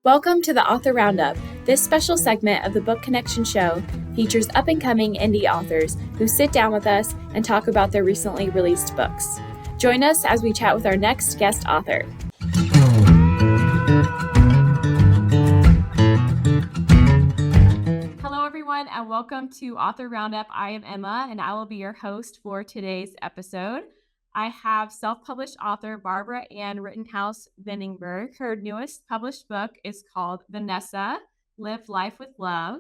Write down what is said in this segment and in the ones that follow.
Welcome to the Author Roundup. This special segment of the Book Connection show features up-and-coming indie authors who sit down with us and talk about their recently released books. Join us as we chat with our next guest author. Hello, everyone, and welcome to Author Roundup. I am Emma, and I will be your host for today's episode. I have self-published author Barbara Ann Rittenhouse-Venningberg. Her newest published book is called Vanessa, Live Life with Love.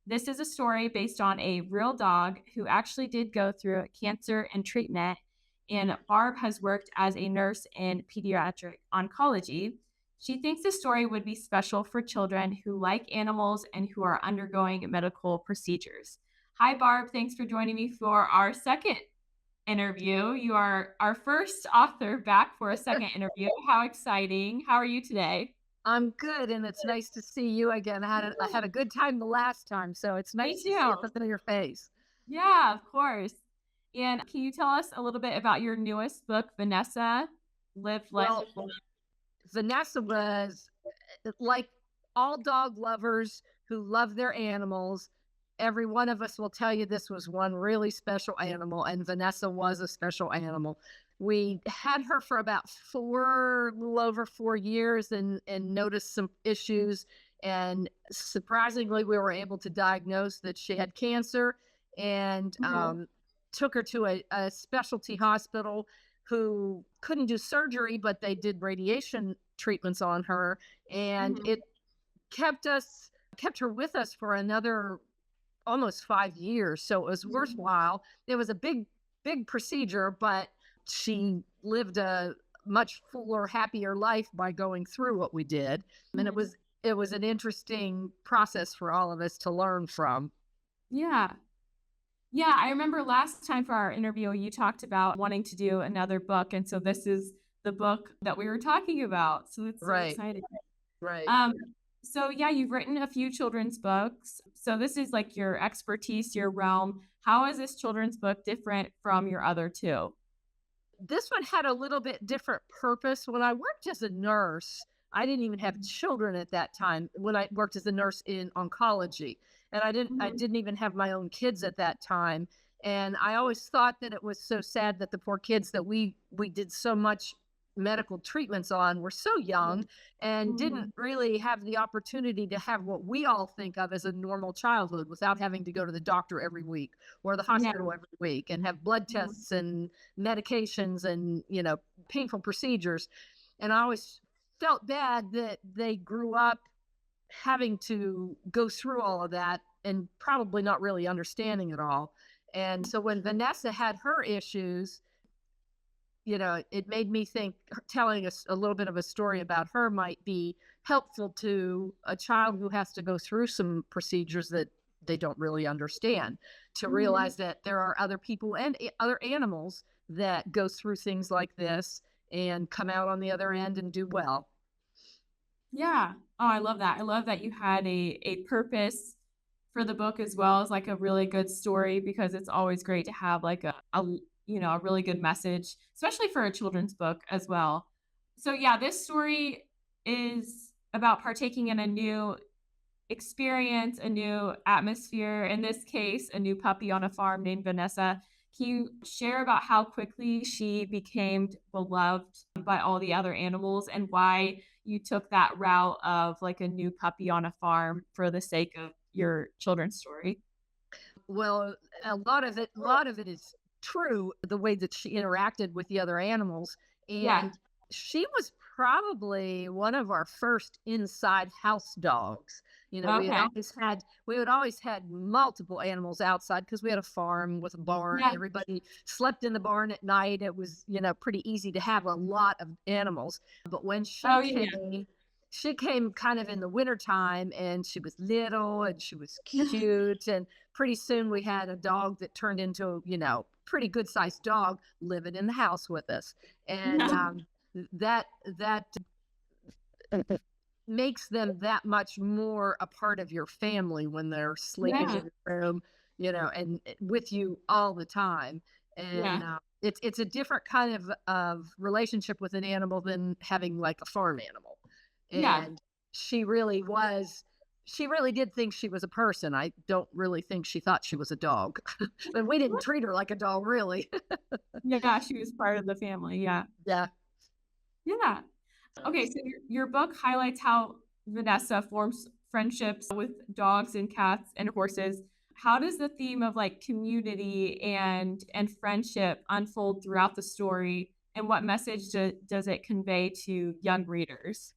This is a story based on a real dog who actually did go through cancer and treatment, and Barb has worked as a nurse in pediatric oncology. She thinks the story would be special for children who like animals and who are undergoing medical procedures. Hi, Barb. Thanks for joining me for our second interview. You are our first author back for a second interview. How exciting. How are you today? I'm good, and it's nice to see you again. I had a good time the last time, so it's nice to see a familiar face. Yeah, of course. And can you tell us a little bit about your newest book, Vanessa, Live Life with Love? Vanessa was, like all dog lovers who love their animals, every one of us will tell you this was one really special animal, and Vanessa was a special animal. We had her for about a little over 4 years and noticed some issues. And surprisingly, we were able to diagnose that she had cancer and took her to a specialty hospital who couldn't do surgery, but they did radiation treatments on her. And it kept her with us for another almost 5 years. So it was worthwhile. It was a big procedure, but she lived a much fuller, happier life by going through what we did. And it was an interesting process for all of us to learn from. Yeah. I remember last time for our interview, you talked about wanting to do another book. And so this is the book that we were talking about. So it's so exciting. Right. So yeah, you've written a few children's books. So this is like your expertise, your realm. How is this children's book different from your other two? This one had a little bit different purpose. When I worked as a nurse, I didn't even have children at that time when I worked as a nurse in oncology. And I didn't even have my own kids at that time. And I always thought that it was so sad that the poor kids that we did so much medical treatments on were so young and didn't really have the opportunity to have what we all think of as a normal childhood without having to go to the doctor every week or the hospital every week and have blood tests and medications and, painful procedures. And I always felt bad that they grew up having to go through all of that and probably not really understanding it all. And so when Vanessa had her issues, it made me think telling us a little bit of a story about her might be helpful to a child who has to go through some procedures that they don't really understand, to realize that there are other people and other animals that go through things like this and come out on the other end and do well. Yeah. Oh, I love that. I love that you had a purpose for the book as well as like a really good story, because it's always great to have like a really good message, especially for a children's book as well. So yeah, this story is about partaking in a new experience, a new atmosphere, in this case, a new puppy on a farm named Vanessa. Can you share about how quickly she became beloved by all the other animals and why you took that route of like a new puppy on a farm for the sake of your children's story? Well, a lot of it is true, the way that she interacted with the other animals. And she was probably one of our first inside house dogs. We had always had multiple animals outside because we had a farm with a barn. Everybody slept in the barn at night. It was, pretty easy to have a lot of animals. But when she came kind of in the wintertime, and she was little and she was cute. And pretty soon we had a dog that turned into, pretty good sized dog living in the house with us. And that makes them that much more a part of your family when they're sleeping in your room, and with you all the time. And it's a different kind of relationship with an animal than having like a farm animal. And she really was. She really did think she was a person. I don't really think she thought she was a dog. But we didn't treat her like a dog, really. Yeah, she was part of the family. Yeah. Yeah. Yeah. Okay, so your book highlights how Vanessa forms friendships with dogs and cats and horses. How does the theme of like community and friendship unfold throughout the story, and what message does it convey to young readers?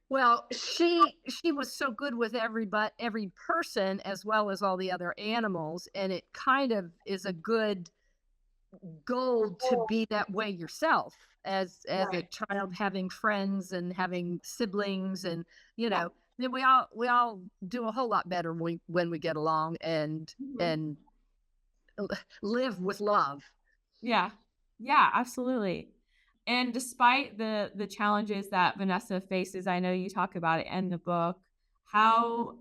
Well, she was so good with every person as well as all the other animals, and it kind of is a good goal to be that way yourself as a Right. child, having friends and having siblings, and you Yeah. know then we all do a whole lot better when we get along Mhm. and live with love. Yeah. Yeah, absolutely. And despite the challenges that Vanessa faces, I know you talk about it in the book, how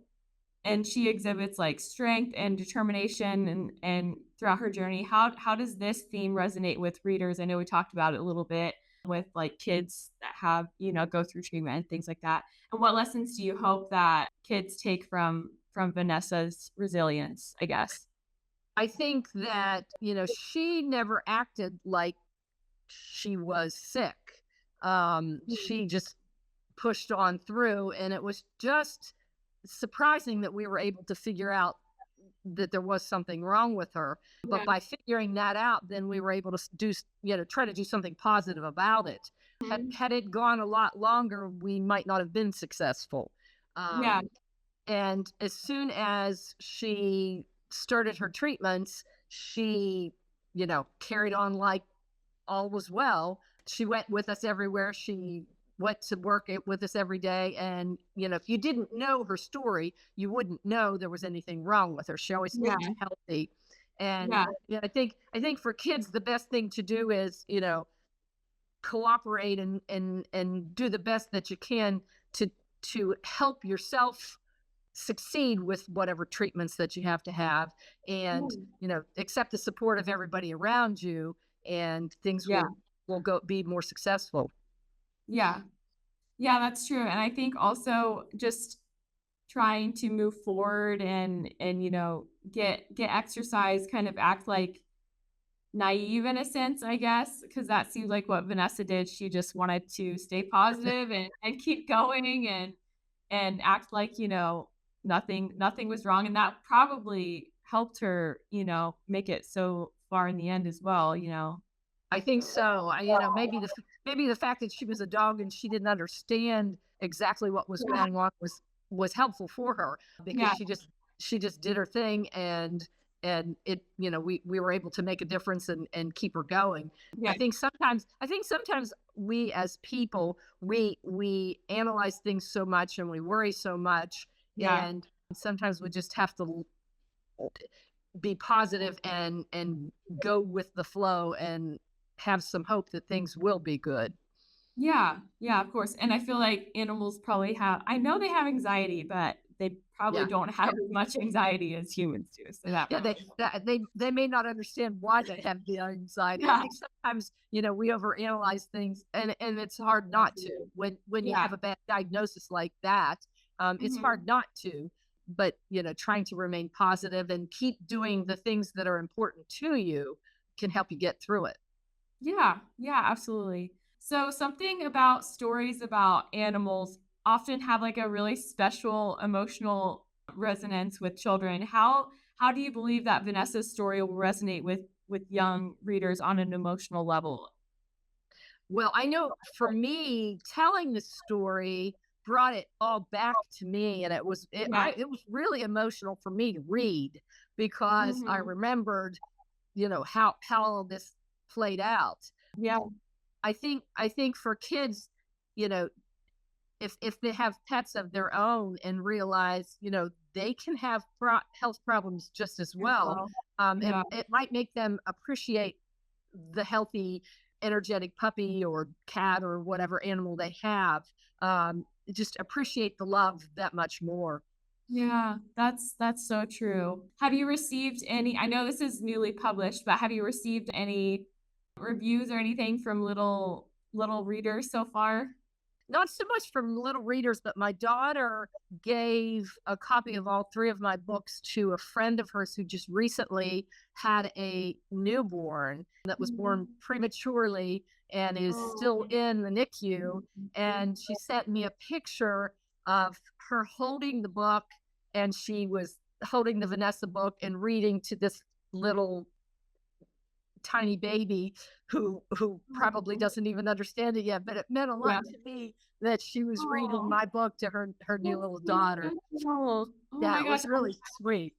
and she exhibits like strength and determination and throughout her journey. How does this theme resonate with readers? I know we talked about it a little bit with like kids that have, go through treatment and things like that. And what lessons do you hope that kids take from Vanessa's resilience, I guess? I think that she never acted like she was sick. Mhm. She just pushed on through, and it was just surprising that we were able to figure out that there was something wrong with her. But Yeah. by figuring that out, then we were able to try to do something positive about it. Mhm. Had it gone a lot longer, we might not have been successful. Yeah. And as soon as she started her treatments, she, carried on like all was well. She went with us everywhere. She went to work with us every day. And, if you didn't know her story, you wouldn't know there was anything wrong with her. She always Yeah. looked healthy. And Yeah. yeah, I think for kids, the best thing to do is, cooperate and do the best that you can to help yourself succeed with whatever treatments that you have to have, and Mm. accept the support of everybody around you, and things Yeah. will go be more successful. Yeah. Yeah, that's true. And I think also just trying to move forward and get exercise, kind of act like naive in a sense, I guess, because that seems like what Vanessa did. She just wanted to stay positive and keep going and act like, nothing was wrong. And that probably helped her, make it so far in the end as well. I think so. Maybe the fact that she was a dog and she didn't understand exactly what was Yeah. going on was helpful for her, because Yeah. she just did her thing, and it we were able to make a difference and keep her going. Yeah. I think sometimes we as people, we analyze things so much and we worry so much, Yeah. and sometimes we just have to be positive and go with the flow and have some hope that things will be good. Yeah, yeah, of course, and I feel like animals probably have I know they have anxiety, but they probably Yeah. don't have as much anxiety as humans do, so that Yeah, probably they may not understand why they have the anxiety. I Yeah, think sometimes, we overanalyze things, and it's hard not to. When you yeah, have a bad diagnosis like that, it's mhm, hard not to. But, trying to remain positive and keep doing the things that are important to you can help you get through it. yeah, yeah, absolutely. So something about stories about animals often have, like, a really special emotional resonance with children. How do you believe that Vanessa's story will resonate with young readers on an emotional level? Well, I know for me, telling the story brought it all back to me, and Yeah, it was really emotional for me to read, because I mhm, remembered, how all this played out. yeah, I think for kids, you know, if they have pets of their own and realize, they can have health problems just as as well, well. it Yeah. it might make them appreciate the healthy, energetic puppy or cat or whatever animal they have. Just appreciate the love that much more. Yeah, that's so true. Have you received any I know this is newly published, but have you received any reviews or anything from little readers so far? Not so much from little readers, but my daughter gave a copy of all three of my books to a friend of hers who just recently had a newborn that was born prematurely and is still Oh, in the NICU. And she sent me a picture of her holding the book, and she was holding the Vanessa book and reading to this little tiny baby who probably doesn't even understand it yet, but it meant a lot yeah. to me that she was reading Oh, my book to her new that's little so daughter. special. Oh Yeah, my it gosh. was really sweet.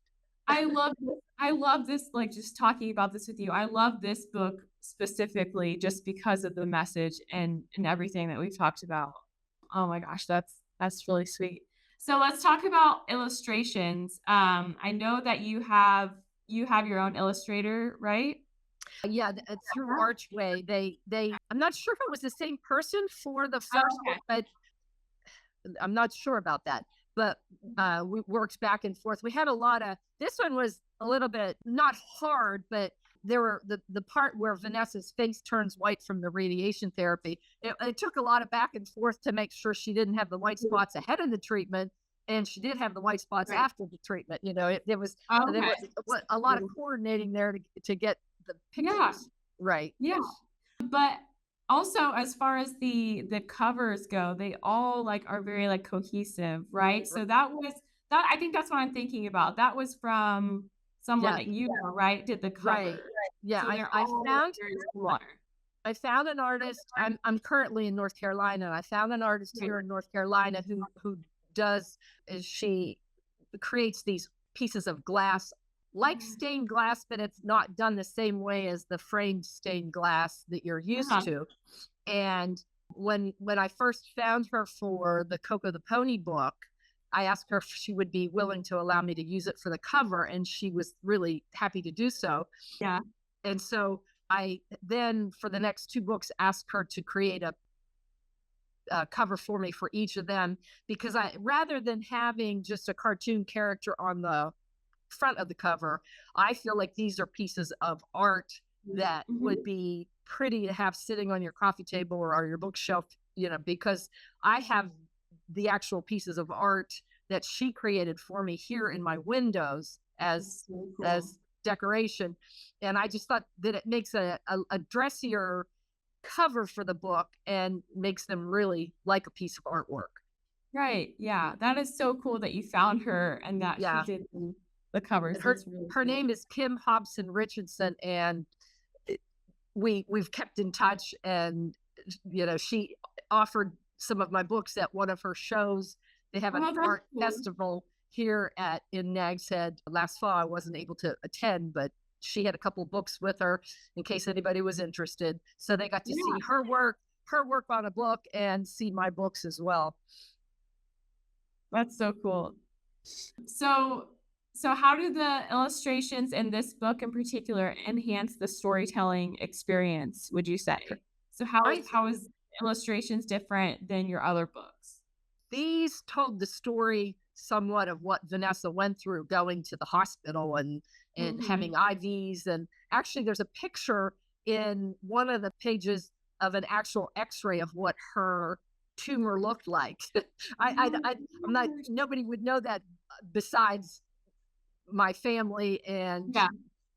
I love this. I love this, like just talking about this with you. I love this book specifically just because of the message and everything that we've talked about. Oh my gosh, that's really sweet. So let's talk about illustrations. I know that you have your own illustrator, right? Yeah, through Archway, they I'm not sure if it was the same person for the Oh, first book, okay. but I'm not sure about that. But we worked back and forth. We had a lot of this one was a little bit not hard, but there were the part where Vanessa's face turns white from the radiation therapy. It took a lot of back and forth to make sure she didn't have the white spots ahead of the treatment, and she did have the white spots Right. after the treatment. You know, there Okay. was a lot of coordinating there to get the Yeah. pictures right. Yeah. But also as far as the covers go, they all like are very like cohesive, right? So that I think that's what I'm thinking about. That was from someone Yeah, that you know, right? Did the right. cover. Yeah, So they're all very similar. I found an artist. I'm currently in North Carolina, and I found an artist Right. here in North Carolina who does is she creates these pieces of glass like stained glass, but it's not done the same way as the framed stained glass that you're used Yeah. to. And when I first found her for the Coco the Pony book, I asked her if she would be willing to allow me to use it for the cover, and she was really happy to do so. Yeah. And so I then, for the next two books, asked her to create a cover for me for each of them because I, rather than having just a cartoon character on the front of the cover, I feel like these are pieces of art that would Mhm. be pretty to have sitting on your coffee table or your bookshelf, you know, because I have the actual pieces of art that she created for me here in my windows That's so cool. as decoration. And I just thought that it makes a dressier cover for the book and makes them really like a piece of artwork. Right. Yeah. That is so cool that you found her and that she Yeah. did the covers. And That's really her cool. name is Kim Hobson Richardson, and we've kept in touch. And you know, she offered some of my books at one of her shows. They have an Oh, that's art cool. festival here at in Nags Head last fall. I wasn't able to attend, but she had a couple of books with her in case anybody was interested. So they got to Yeah. see her work on a book and see my books as well. That's so cool. So so how do the illustrations in this book in particular enhance the storytelling experience, would you say? So I how is illustrations different than your other books? These told the story somewhat of what Vanessa went through going to the hospital and having Mhm. IVs. And actually, there's a picture in one of the pages of an actual X-ray of what her tumor looked like. Oh my I'm not. gosh. Nobody would know that besides my family and Yeah,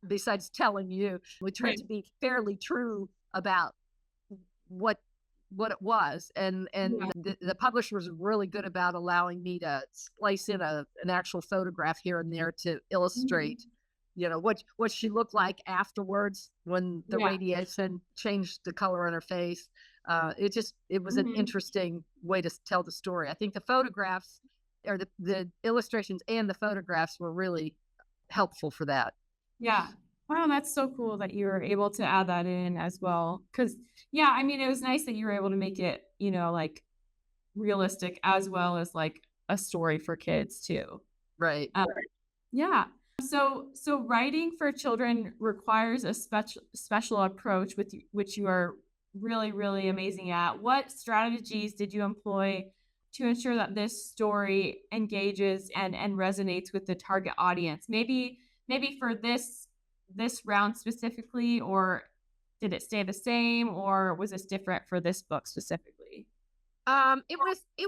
besides telling you. We tried right. to be fairly true about what it was, and Yeah. the publisher was really good about allowing me to splice in an actual photograph here and there to illustrate, Mhm. you know, what she looked like afterwards when the Yeah. radiation changed the color on her face. It was an Mhm. interesting way to tell the story. I think the photographs or the illustrations and the photographs were really helpful for that. Yeah. Wow, that's so cool that you were able to add that in as well. Cause yeah, I mean, it was nice that you were able to make it, like realistic as well as like a story for kids too. Right. Right. Yeah. So writing for children requires a special approach with which you are really, really amazing at. What strategies did you employ to ensure that this story engages and resonates with the target audience? Maybe for this round specifically, or did it stay the same, or was this different for this book specifically? It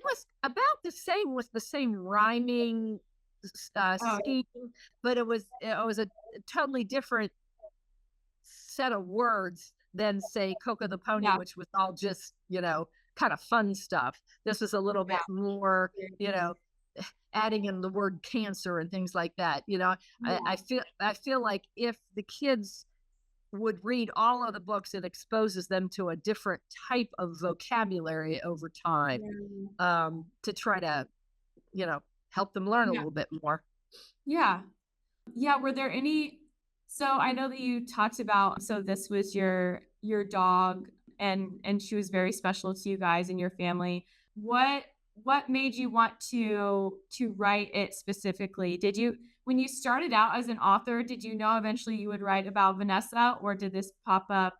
was about the same with the same rhyming Oh, scheme, but it was a totally different set of words than say Coco the Pony, yeah, which was all just, kind of fun stuff. This was a little yeah. bit more, adding in the word cancer and things like that. I feel like if the kids would read all of the books, it exposes them to a different type of vocabulary over time, Yeah. to try to, you know, help them learn a Yeah. little bit more. Yeah. Yeah, were there any so I know that you talked about so this was your dog and she was very special to you guys and your family. What what made you want to write it specifically? Did you when you started out as an author, did you know eventually you would write about Vanessa or did this pop up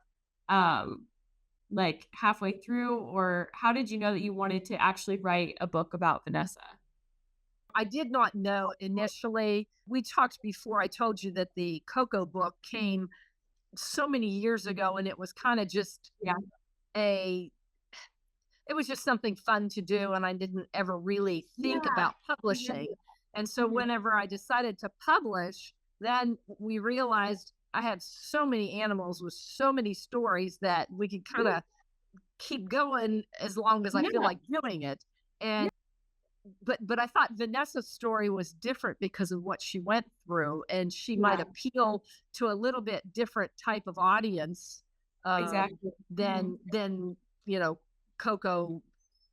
um like halfway through or how did you know that you wanted to actually write a book about Vanessa? I did not know initially. We talked before. I told you that the Coco book came so many years ago, and it was kind of just Yeah. a it was just something fun to do, and I didn't ever really think Yeah. about publishing. And so Mhm. whenever I decided to publish, then we realized I had so many animals with so many stories that we could kind of keep going as long as I feel Yeah. like doing it. Yeah. And but I thought Vanessa's story was different because of what she went through, and she might Yeah. appeal to a little bit different type of audience, Exactly. Mhm. than you know Coco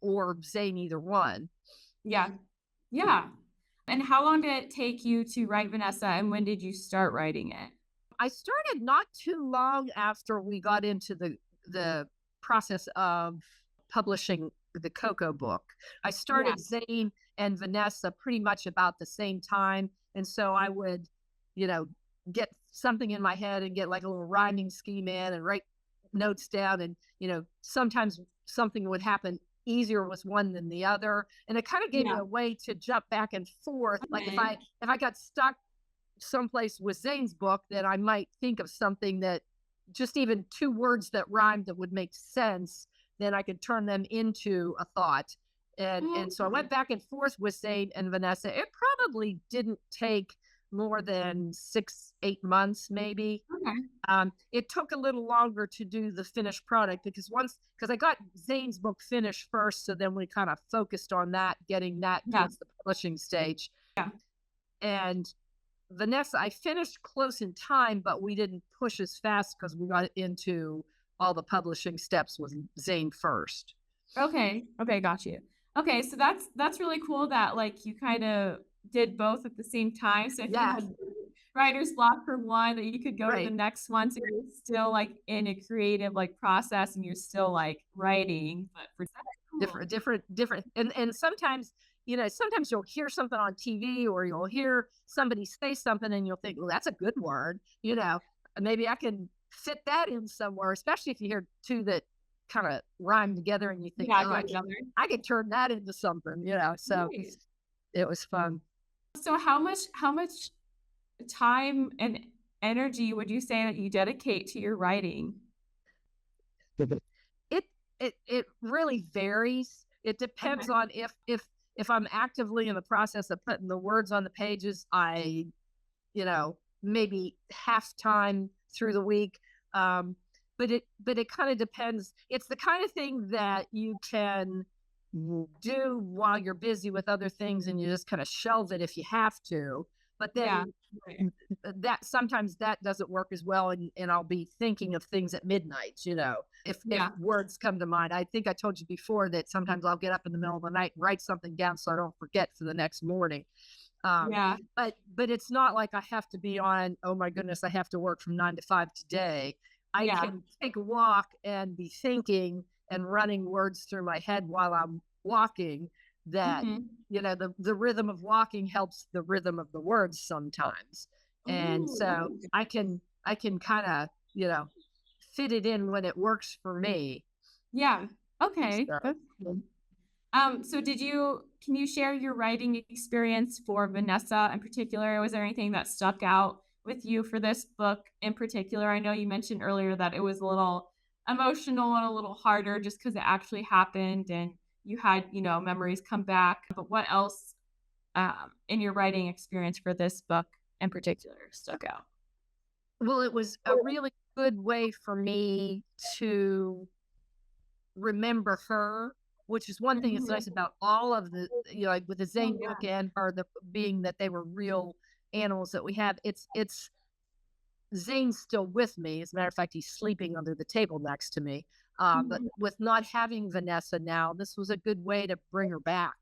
or Zane, either one. Yeah. Yeah. And how long did it take you to write Vanessa, and when did you start writing it? I started not too long after we got into the process of publishing the Coco book. I Yeah. started Zane and Vanessa pretty much about the same time, and so I would, you know, get something in my head and get like a little rhyming scheme in and write notes down, and sometimes something would happen easier with one than the other, and it kind of gave me Yeah. a way to jump back and forth. Like if Okay. I got stuck someplace with Zane's book, that I might think of something that just even two words that rhymed that would make sense, then I could turn them into a thought. And so I Okay. went back and forth with Zane and Vanessa. It probably didn't take more than 6, 8 months, maybe. Okay. It took a little longer to do the finished product because I got Zane's book finished first, so then we kind of focused on that, getting that Yeah. towards the publishing stage. Yeah. And Vanessa, I finished close in time, but we didn't push as fast because we got into all the publishing steps with Zane first. Okay. Okay, got you. Okay, so that's really cool that, like, you kinda did both at the same time, so if you Yeah, had writer's block for one, that you could go to the right. next one, so you're still, like, in a creative, like, process and you're still, like, writing, but for that's cool. Different. And sometimes you'll hear something on TV, or you'll hear somebody say something and you'll think, well, that's a good word. Maybe I can fit that in somewhere, especially if you hear two that kind of rhyme together and you think, Yeah, oh, go together. I could turn that into something. So Nice. it was fun. So how much time and energy would you say that you dedicate to your writing? It it really varies. It Okay. depends on if I'm actively in the process of putting the words on the pages, maybe half time through the week. But it kind of depends. It's the kind of thing that you can do while you're busy with other things, and you just kind of shelve it if you have to. But Yeah. then Right. that sometimes that doesn't work as well, and I'll be thinking of things at midnight, if Yeah. words come to mind. I think I told you before that sometimes I'll get up in the middle of the night and write something down so I don't forget for the next morning. um, Yeah. but it's not like I have to be on, oh my goodness, I have to work from 9 to 5 today. I Yeah. can take a walk and be thinking and running words through my head while I'm walking, that Mhm. the rhythm of walking helps the rhythm of the words sometimes. And Ooh, so okay. I can kind of fit it in when it works for me. Yeah. Okay, So that's cool. So can you share your writing experience for Vanessa in particular? Was there anything that stuck out with you for this book in particular? I know you mentioned earlier that it was a little emotional and a little harder just because it actually happened and you had, memories come back, but what else in your writing experience for this book in particular stuck out? Well, it was a really good way for me to remember her, which is one thing that's Mhm. nice about all of the, like with the Oh, Zane yeah. book and her, the being that they were real animals that we have. It's Zane's still with me. As a matter of fact, he's sleeping under the table next to me. But Mhm. with not having Vanessa now, this was a good way to bring her back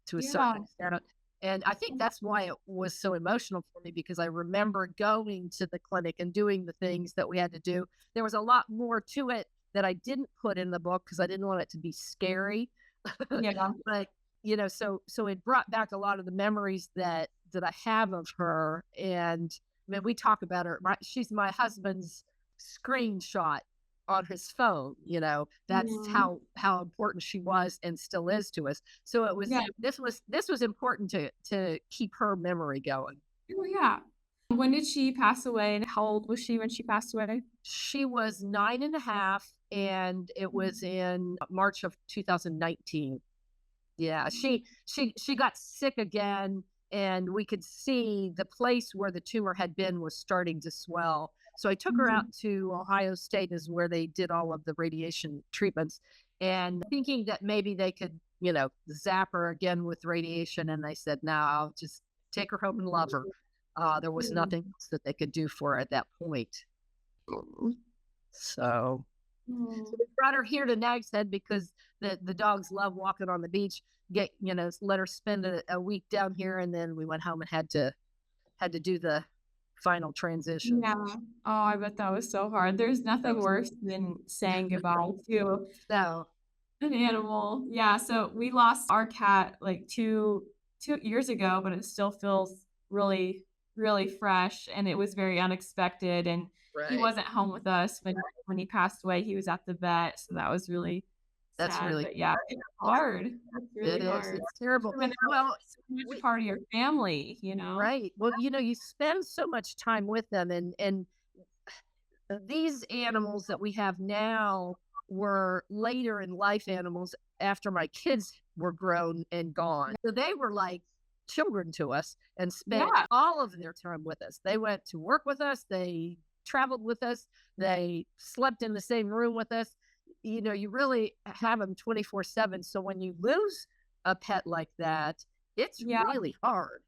to a Yeah. certain extent. And I think that's why it was so emotional for me, because I remember going to the clinic and doing the things that we had to do. There was a lot more to it that I didn't put in the book because I didn't want it to be scary. Yeah. But so it brought back a lot of the memories that I have of her. And I mean, we talk about her. She's my husband's screenshot on his phone. That's Mhm. how important she was and still is to us. So it was Yeah. this was important to keep her memory going. Oh, yeah. When did she pass away, and how old was she when she passed away? She was 9.5, and it was in March of 2019. Yeah, she got sick again, and we could see the place where the tumor had been was starting to swell. So I took her out Mhm. to Ohio State, is where they did all of the radiation treatments, and thinking that maybe they could, zap her again with radiation. And they said, no, I'll just take her home and love her. There was nothing Mhm. else that they could do for her at that point. Mhm. So Mhm. we brought her here to Nag's Head because the dogs love walking on the beach. Let her spend a week down here, and then we went home and had to do the final transition. Yeah. Oh, I bet that was so hard. There's That nothing was worse than saying goodbye to so an animal. Yeah, so we lost our cat like 2 years ago, but it still feels really, really fresh, and it was very unexpected, and he right. wasn't home with us when he passed away. He was at the vet, so that was really That's sad, really but yeah, it's hard. That's it really is. hard. It's terrible. When they're Well, so much a we part of your family, you know? right. Well, you spend so much time with them, and these animals that we have now were later in life animals after my kids were grown and gone. So they were like children to us and spent Yeah, all of their time with us. They went to work with us, they traveled with us, they slept in the same room with us. You really have them 24/7. So when you lose a pet like that, it's yeah, really hard.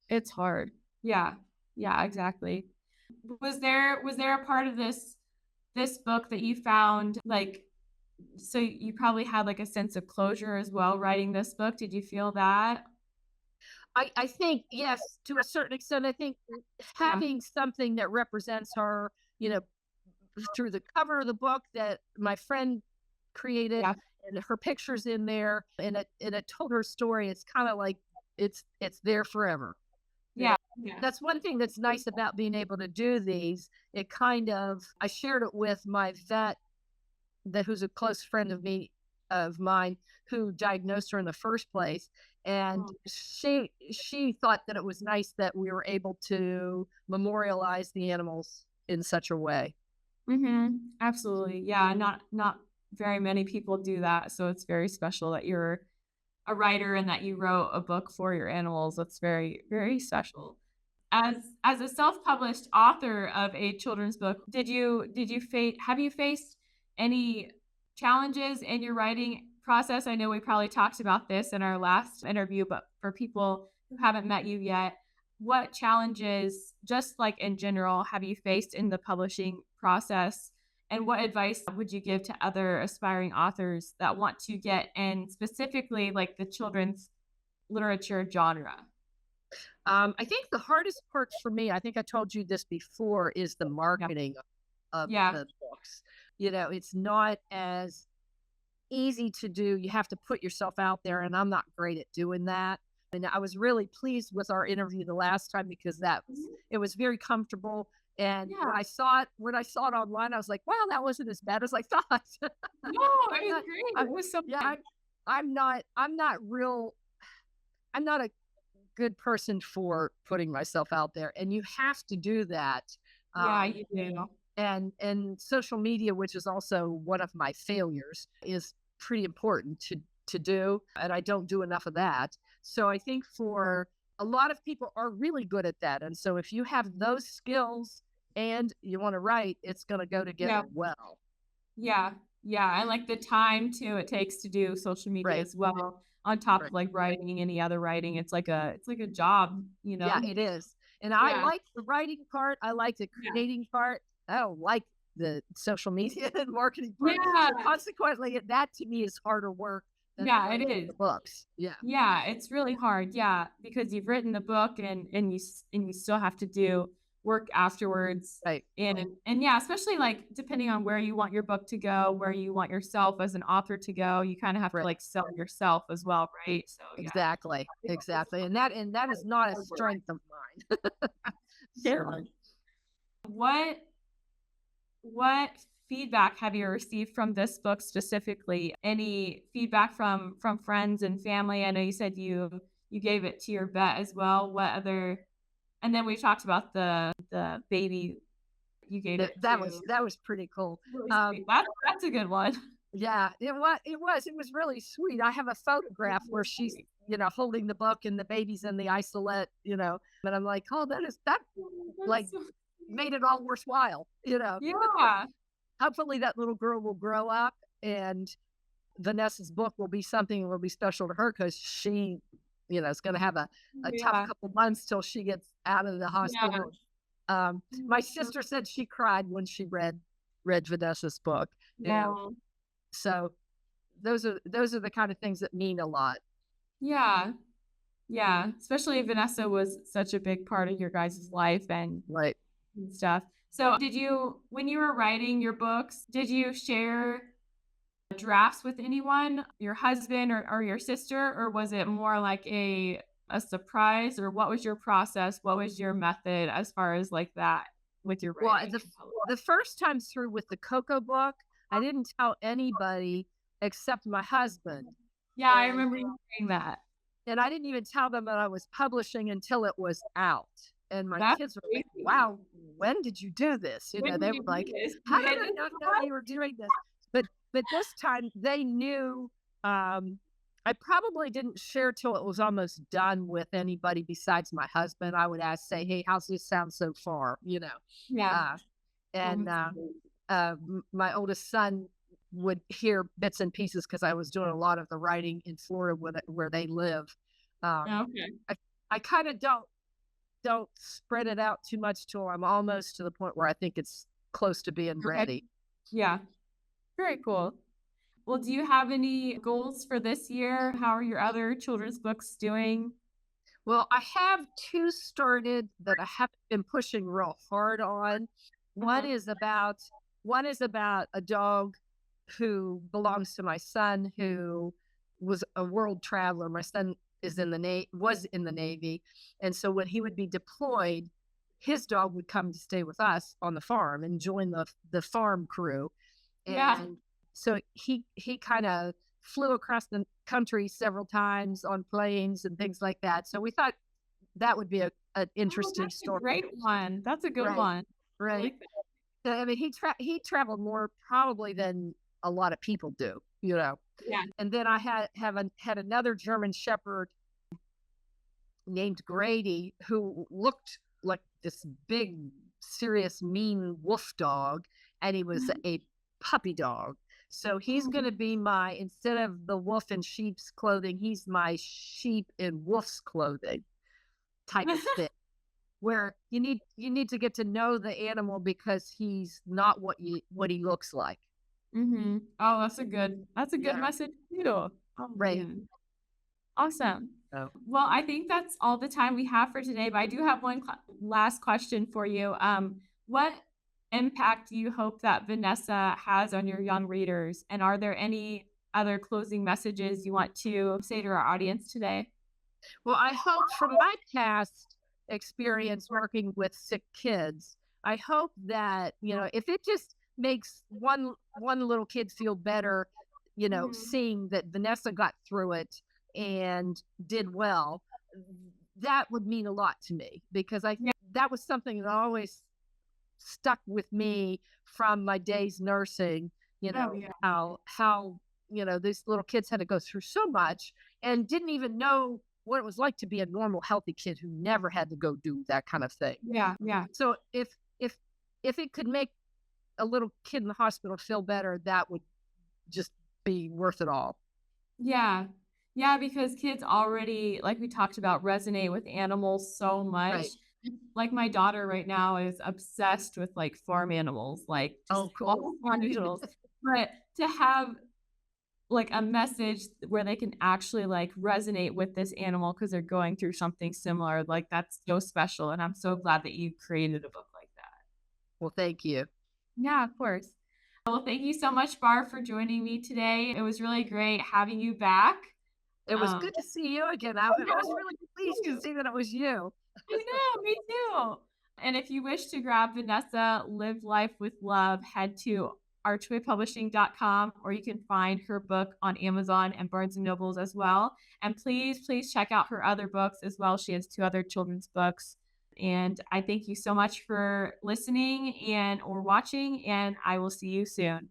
it's hard. Yeah, yeah, exactly. Was there a part of this book that you found, like, so you probably had, like, a sense of closure as well writing this book? Did you feel that? I think, yes, to a certain extent. I think Yeah, having something that represents her, you know, through the cover of the book that my friend created, yeah, and her pictures in there, and it told her story. It's kind of like it's there forever. yeah, yeah. That's one thing that's nice about being able to do these. I shared it with my vet, that who's a close friend of mine, who diagnosed her in the first place. And Oh, she thought that it was nice that we were able to memorialize the animals in such a way. mhm, absolutely, yeah, not very many people do that, so it's very special that you're a writer and that you wrote a book for your animals. That's very, very special. As a self-published author of a children's book, did you have you faced any challenges in your writing process? I know we probably talked about this in our last interview, but for people who haven't met you yet, what challenges, just like in general, have you faced in the publishing process? And what advice would you give to other aspiring authors that want to get in specifically like the children's literature genre? I think the hardest part for me, I think I told you this before, is the Yeah. marketing of Yeah. the books. It's not as easy to do. You have to put yourself out there, and I'm not great at doing that. And I was really pleased with our interview the last time, because Mhm. it was very comfortable. And Yeah. when I saw it online, I was like, wow, that wasn't as bad as I thought. No, I'm it was not, great. I, It was so yeah, good. I'm not a good person for putting myself out there, and you have to do that. Yeah, Um, you do. and social media, which is also one of my failures, is pretty important to do, and I don't do enough of that. So I think for a lot of people are really good at that. And so if you have those skills and you want to write, it's going to go Yeah. together well. Yeah. Yeah. And like the time too it takes to do social media Right. as well, on top Right. of like writing any other writing. It's like a job, you Yeah, know? it is. And I Yeah. like the writing part. I like the Yeah. creating part. I don't like the social media and marketing part. Yeah. So consequently, that to me is harder work than the Yeah, it writing is. the books. Yeah. Yeah, it's really hard. Yeah, because you've written the book and you still have to do work afterwards. Right. And yeah, especially like depending on where you want your book to go, where you want yourself as an author to go, you kind of have to Right. like sell yourself as well, right? So yeah. Exactly. Exactly. And that is not a strength of mine. Yeah. So, What what feedback have you received from this book specifically? Any feedback from friends and family? I know you said you gave it to your vet as well. What other And then we talked about the baby you gave that it that to. was that was pretty cool. Really Um, sweet. That's a good one. yeah, it was really sweet. I have a photograph where she's, holding the book and the baby's in the isolette, and I'm like, oh, that like That's so made it all worthwhile, Yeah. Hopefully that little girl will grow up and Vanessa's book will be something that will be special to her because she, is going to have a tough Yeah. couple months till she gets out of the Yeah. hospital. My sister said she cried when she read Vanessa's book. Yeah. So those are the kind of things that mean a lot. Yeah. Yeah. Especially Vanessa was such a big part of your guys' life Right. and stuff. So when you were writing your books, did you share drafts with anyone, your husband or your sister, or was it more like a surprise, or what was your process? What was your method as far as like that with your Well, writing? the first time through with the Coco book, I didn't tell anybody except my husband. Yeah, I And remember you saying that. and I didn't even tell them that I was publishing until it was out. And my That's kids were like, crazy. "Wow, when did you do this?" When They did were you do like, this? "How did I not know you were doing this?" But this time they knew. I probably didn't share till it was almost done with anybody besides my husband. I would say, "Hey, how's this sound so far?" Yeah. Uh, and That's great. my oldest son would hear bits and pieces because I was doing a lot of the writing in Florida where they live. Okay. I, I kind of don't spread it out too much till I'm almost to the point where I think it's close to being Okay. ready. Yeah. Very cool. Well, do you have any goals for this year? How are your other children's books doing? Well, I have two started that I haven't been pushing real hard on. One Uh-huh. is about one is about a dog who belongs to my son who was a world traveler. My son was in the Navy. And so when he would be deployed, his dog would come to stay with us on the farm and join the farm crew. Yeah. And so he kind of flew across the country several times on planes and things like that. So we thought that would be an Oh, interesting that's a story. great one. That's a good Right. one. I Right. like I mean, he traveled more probably than a lot of people do. Yeah. And then I had another German Shepherd named Grady who looked like this big, serious, mean wolf dog, and he was a puppy dog. So he's going to be instead of the wolf in sheep's clothing, he's my sheep in wolf's clothing type of thing. Where you need to get to know the animal because he's not what he looks like. Oh, that's a good Yeah. message too. Oh, Right. man. Awesome. Oh. Well, I think that's all the time we have for today, but I do have one last question for you. What impact do you hope that Vanessa has on your young readers? And are there any other closing messages you want to say to our audience today? Well, I hope from my past experience working with sick kids, I hope that, if it just makes one little kid feel better, seeing that Vanessa got through it and did well, that would mean a lot to me because I think that was something that always stuck with me from my days nursing, Oh, yeah. how these little kids had to go through so much and didn't even know what it was like to be a normal, healthy kid who never had to go do that kind of thing. Yeah, yeah. So if if it could make a little kid in the hospital feel better, that would just be worth it all. Yeah. Yeah, because kids already, like we talked about, resonate with animals so much. Right. Like my daughter right now is obsessed with like farm animals, like just Oh, all cool. farm animals. But to have like a message where they can actually like resonate with this animal because they're going through something similar, like that's so special. And I'm so glad that you created a book like that. Well, thank you. Yeah, of course. Well, thank you so much, Barb, for joining me today. It was really great having you back. It was Um, good to see you again. I was really pleased to see that it was you. I know, me too. And if you wish to grab Vanessa Live Life with Love, head to archwaypublishing.com, or you can find her book on Amazon and Barnes and Nobles as well. And please, please check out her other books as well. She has 2 other children's books. And I thank you so much for listening and or watching, and I will see you soon.